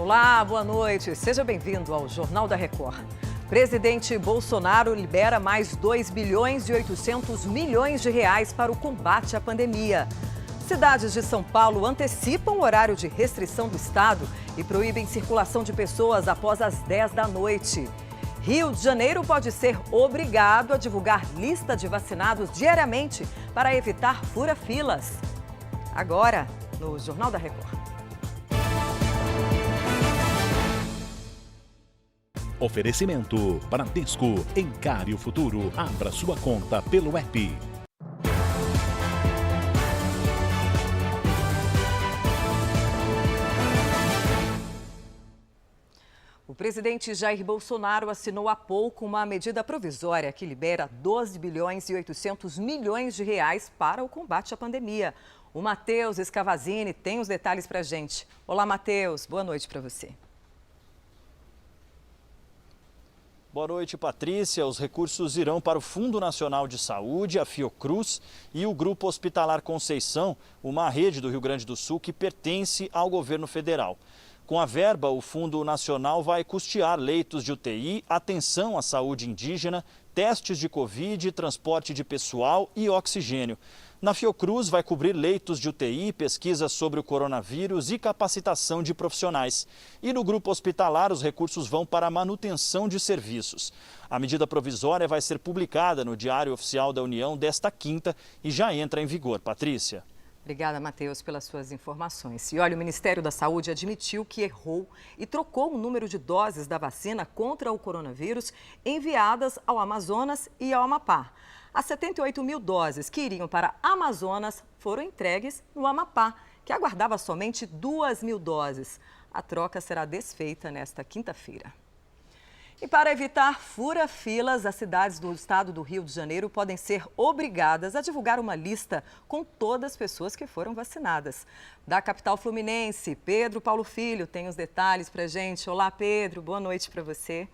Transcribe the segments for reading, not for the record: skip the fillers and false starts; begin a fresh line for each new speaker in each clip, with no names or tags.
Olá, boa noite. Seja bem-vindo ao Jornal da Record. Presidente Bolsonaro libera mais 2 bilhões e 800 milhões de reais para o combate à pandemia. Cidades de São Paulo antecipam o horário de restrição do estado e proíbem circulação de pessoas após as 10 da noite. Rio de Janeiro pode ser obrigado a divulgar lista de vacinados diariamente para evitar fura-filas. Agora, no Jornal da Record.
Oferecimento Bradesco. Encare o futuro. Abra sua conta pelo app.
O presidente Jair Bolsonaro assinou há pouco uma medida provisória que libera 12 bilhões e 800 milhões de reais para o combate à pandemia. O Matheus Escavazini tem os detalhes para a gente. Olá, Matheus. Boa noite para você.
Boa noite, Patrícia. Os recursos irão para o Fundo Nacional de Saúde, a Fiocruz, e o Grupo Hospitalar Conceição, uma rede do Rio Grande do Sul que pertence ao governo federal. Com a verba, o Fundo Nacional vai custear leitos de UTI, atenção à saúde indígena, testes de Covid, transporte de pessoal e oxigênio. Na Fiocruz vai cobrir leitos de UTI, pesquisas sobre o coronavírus e capacitação de profissionais. E no grupo hospitalar, os recursos vão para a manutenção de serviços. A medida provisória vai ser publicada no Diário Oficial da União desta quinta e já entra em vigor. Patrícia.
Obrigada, Matheus, pelas suas informações. E olha, o Ministério da Saúde admitiu que errou e trocou o número de doses da vacina contra o coronavírus enviadas ao Amazonas e ao Amapá. As 78 mil doses que iriam para Amazonas foram entregues no Amapá, que aguardava somente 2 mil doses. A troca será desfeita nesta quinta-feira. E para evitar fura-filas, as cidades do estado do Rio de Janeiro podem ser obrigadas a divulgar uma lista com todas as pessoas que foram vacinadas. Da capital fluminense, Pedro Paulo Filho tem os detalhes para a gente. Olá, Pedro, boa noite para você.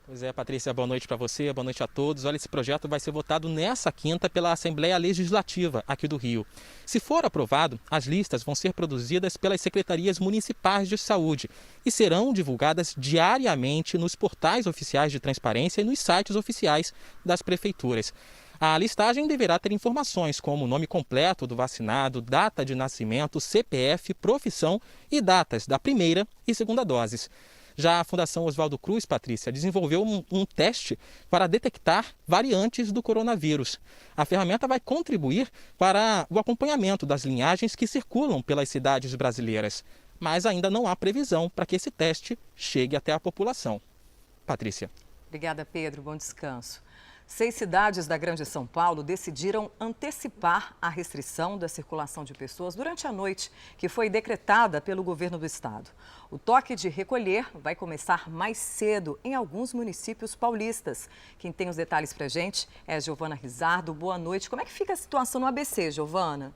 Pois é, Patrícia, boa noite para você, boa noite a todos. Olha, esse projeto vai ser votado nessa quinta pela Assembleia Legislativa aqui do Rio. Se for aprovado, as listas vão ser produzidas pelas secretarias municipais de saúde e serão divulgadas diariamente nos portais oficiais de transparência e nos sites oficiais das prefeituras. A listagem deverá ter informações como o nome completo do vacinado, data de nascimento, CPF, profissão e datas da primeira e segunda doses. Já a Fundação Oswaldo Cruz, Patrícia, desenvolveu um teste para detectar variantes do coronavírus. A ferramenta vai contribuir para o acompanhamento das linhagens que circulam pelas cidades brasileiras, mas ainda não há previsão para que esse teste chegue até a população. Patrícia.
Obrigada, Pedro. Bom descanso. 6 cidades da Grande São Paulo decidiram antecipar a restrição da circulação de pessoas durante a noite, que foi decretada pelo governo do estado. O toque de recolher vai começar mais cedo em alguns municípios paulistas. Quem tem os detalhes para a gente é a Giovana Rizardo. Boa noite. Como é que fica a situação no ABC, Giovana?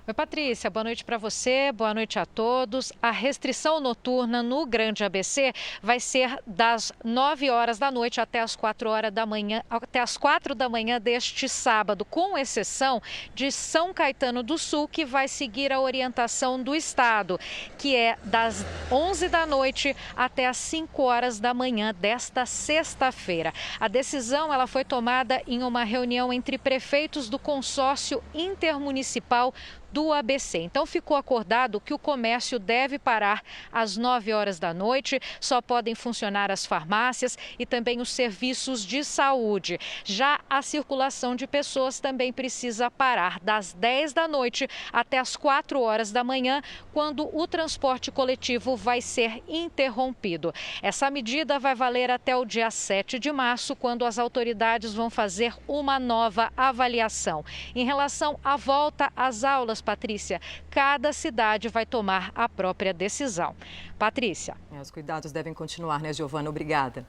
Oi, Patrícia, boa noite para você, boa noite a todos. A restrição noturna no Grande ABC vai ser das 9 horas da noite até as 4 horas da manhã, até as 4 da manhã deste sábado, com exceção de São Caetano do Sul, que vai seguir a orientação do estado, que é das 11 da noite até as 5 horas da manhã desta sexta-feira. A decisão ela foi tomada em uma reunião entre prefeitos do consórcio intermunicipal do ABC. Então ficou acordado que o comércio deve parar às 9 horas da noite, só podem funcionar as farmácias e também os serviços de saúde. Já a circulação de pessoas também precisa parar das 10 da noite até as 4 horas da manhã, quando o transporte coletivo vai ser interrompido. Essa medida vai valer até o dia 7 de março, quando as autoridades vão fazer uma nova avaliação. Em relação à volta às aulas, Patrícia, cada cidade vai tomar a própria decisão. Patrícia.
Os cuidados devem continuar, né, Giovana? Obrigada.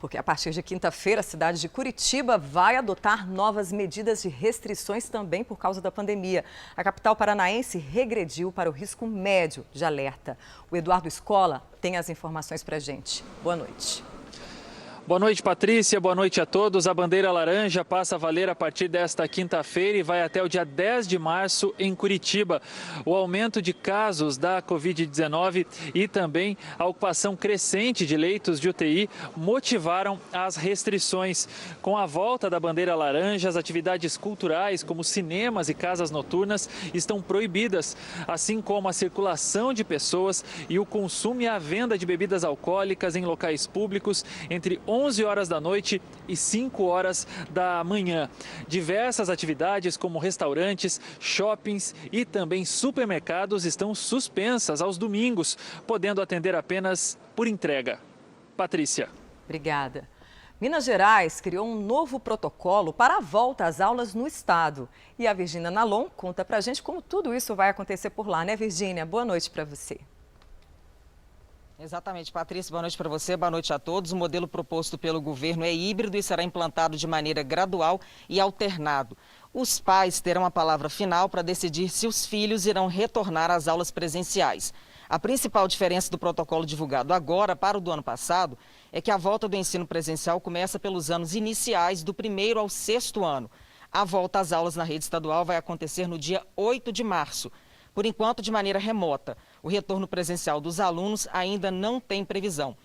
Porque a partir de quinta-feira, a cidade de Curitiba vai adotar novas medidas de restrições também por causa da pandemia. A capital paranaense regrediu para o risco médio de alerta. O Eduardo Escola tem as informações para a gente. Boa noite.
Boa noite, Patrícia. Boa noite a todos. A bandeira laranja passa a valer a partir desta quinta-feira e vai até o dia 10 de março em Curitiba. O aumento de casos da Covid-19 e também a ocupação crescente de leitos de UTI motivaram as restrições. Com a volta da bandeira laranja, as atividades culturais, como cinemas e casas noturnas, estão proibidas, assim como a circulação de pessoas e o consumo e a venda de bebidas alcoólicas em locais públicos entre 11 horas da noite e 5 horas da manhã. Diversas atividades como restaurantes, shoppings e também supermercados estão suspensas aos domingos, podendo atender apenas por entrega. Patrícia.
Obrigada. Minas Gerais criou um novo protocolo para a volta às aulas no estado. E a Virgínia Nalon conta pra gente como tudo isso vai acontecer por lá, né, Virgínia? Boa noite para você.
Exatamente, Patrícia, boa noite para você, boa noite a todos. O modelo proposto pelo governo é híbrido e será implantado de maneira gradual e alternado. Os pais terão a palavra final para decidir se os filhos irão retornar às aulas presenciais. A principal diferença do protocolo divulgado agora para o do ano passado é que a volta do ensino presencial começa pelos anos iniciais, do 1º ao 6º ano. A volta às aulas na rede estadual vai acontecer no dia 8 de março. Por enquanto, de maneira remota. O retorno presencial dos alunos ainda não tem previsão.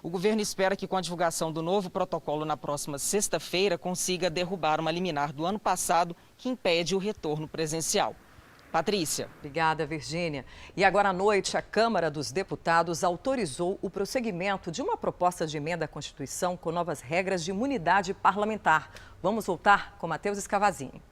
O governo espera que, com a divulgação do novo protocolo na próxima sexta-feira, consiga derrubar uma liminar do ano passado que impede o retorno presencial. Patrícia.
Obrigada, Virgínia. E agora à noite, a Câmara dos Deputados autorizou o prosseguimento de uma proposta de emenda à Constituição com novas regras de imunidade parlamentar. Vamos voltar com Matheus Escavazini.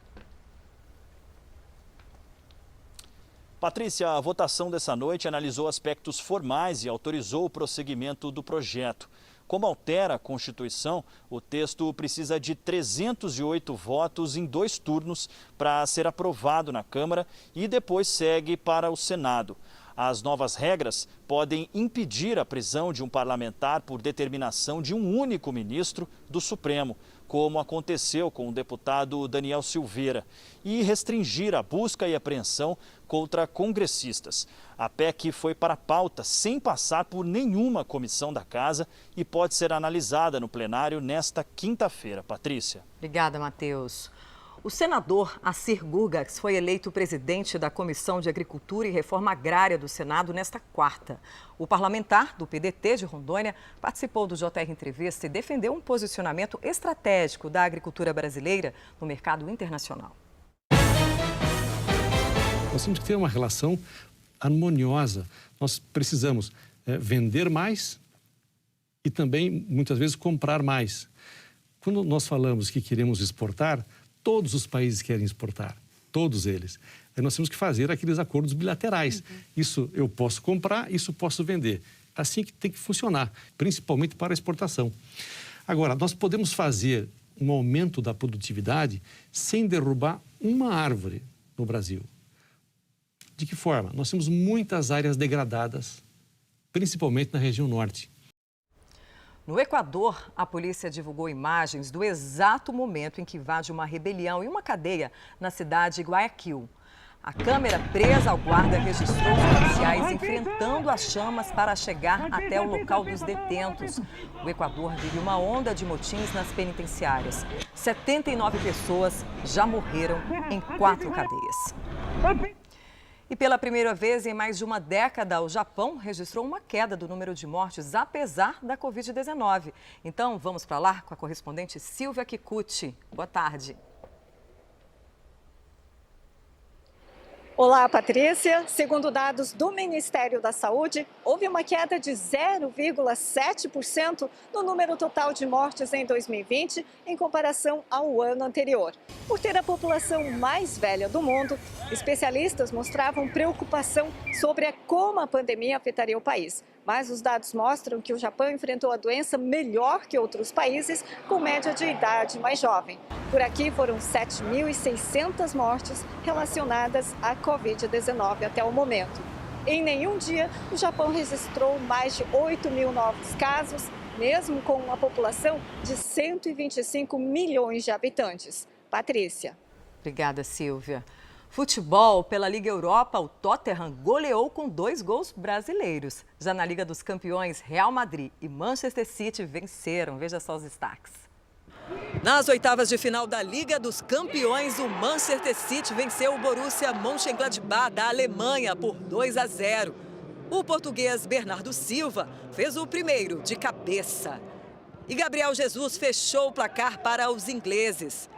Patrícia, a votação dessa noite analisou aspectos formais e autorizou o prosseguimento do projeto. Como altera a Constituição, o texto precisa de 308 votos em 2 turnos para ser aprovado na Câmara e depois segue para o Senado. As novas regras podem impedir a prisão de um parlamentar por determinação de um único ministro do Supremo, como aconteceu com o deputado Daniel Silveira, e restringir a busca e apreensão contra congressistas. A PEC foi para a pauta sem passar por nenhuma comissão da Casa e pode ser analisada no plenário nesta quinta-feira. Patrícia.
Obrigada, Matheus. O senador Assir Gurgax foi eleito presidente da Comissão de Agricultura e Reforma Agrária do Senado nesta quarta. O parlamentar do PDT de Rondônia participou do JR Entrevista e defendeu um posicionamento estratégico da agricultura brasileira no mercado internacional.
Nós temos que ter uma relação harmoniosa. Nós precisamos vender mais e também, muitas vezes, comprar mais. Quando nós falamos que queremos exportar, todos os países querem exportar, todos eles. Aí nós temos que fazer aqueles acordos bilaterais. Isso eu posso comprar, isso posso vender. Assim que tem que funcionar, principalmente para a exportação. Agora, nós podemos fazer um aumento da produtividade sem derrubar uma árvore no Brasil. De que forma? Nós temos muitas áreas degradadas, principalmente na região norte.
No Equador, a polícia divulgou imagens do exato momento em que invade uma rebelião em uma cadeia na cidade de Guayaquil. A câmera presa ao guarda registrou os policiais enfrentando as chamas para chegar até o local dos detentos. O Equador vive uma onda de motins nas penitenciárias. 79 pessoas já morreram em 4 cadeias. E pela primeira vez em mais de uma década, o Japão registrou uma queda do número de mortes, apesar da Covid-19. Então, vamos para lá com a correspondente Silvia Kikuchi. Boa tarde.
Olá, Patrícia. Segundo dados do Ministério da Saúde, houve uma queda de 0,7% no número total de mortes em 2020, em comparação ao ano anterior. Por ter a população mais velha do mundo, especialistas mostravam preocupação sobre como a pandemia afetaria o país. Mas os dados mostram que o Japão enfrentou a doença melhor que outros países com média de idade mais jovem. Por aqui foram 7.600 mortes relacionadas à Covid-19 até o momento. Em nenhum dia, o Japão registrou mais de 8.000 novos casos, mesmo com uma população de 125 milhões de habitantes. Patrícia.
Obrigada, Silvia. Futebol, pela Liga Europa, o Tottenham goleou com 2 gols brasileiros. Já na Liga dos Campeões, Real Madrid e Manchester City venceram. Veja só os destaques. Nas oitavas de final da Liga dos Campeões, o Manchester City venceu o Borussia Mönchengladbach da Alemanha por 2-0. O português Bernardo Silva fez o primeiro de cabeça. E Gabriel Jesus fechou o placar para os ingleses.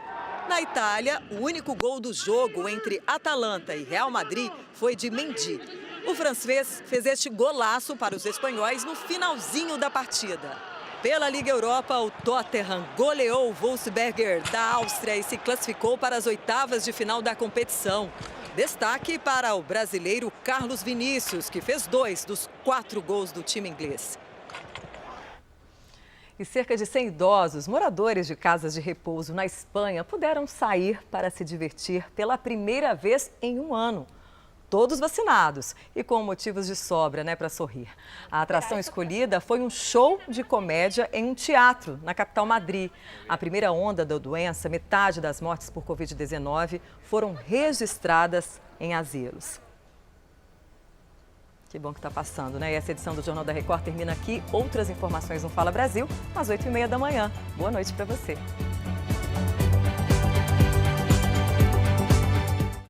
Na Itália, o único gol do jogo entre Atalanta e Real Madrid foi de Mendy. O francês fez este golaço para os espanhóis no finalzinho da partida. Pela Liga Europa, o Tottenham goleou o Wolfsberger da Áustria e se classificou para as oitavas de final da competição. Destaque para o brasileiro Carlos Vinícius, que fez 2 dos 4 gols do time inglês. E cerca de 100 idosos, moradores de casas de repouso na Espanha, puderam sair para se divertir pela primeira vez em um ano. Todos vacinados e com motivos de sobra, para sorrir. A atração escolhida foi um show de comédia em um teatro na capital Madrid. A primeira onda da doença, metade das mortes por Covid-19, foram registradas em asilos. Que bom que está passando, E essa edição do Jornal da Record termina aqui. Outras informações no Fala Brasil, às 8h30 da manhã. Boa noite para você.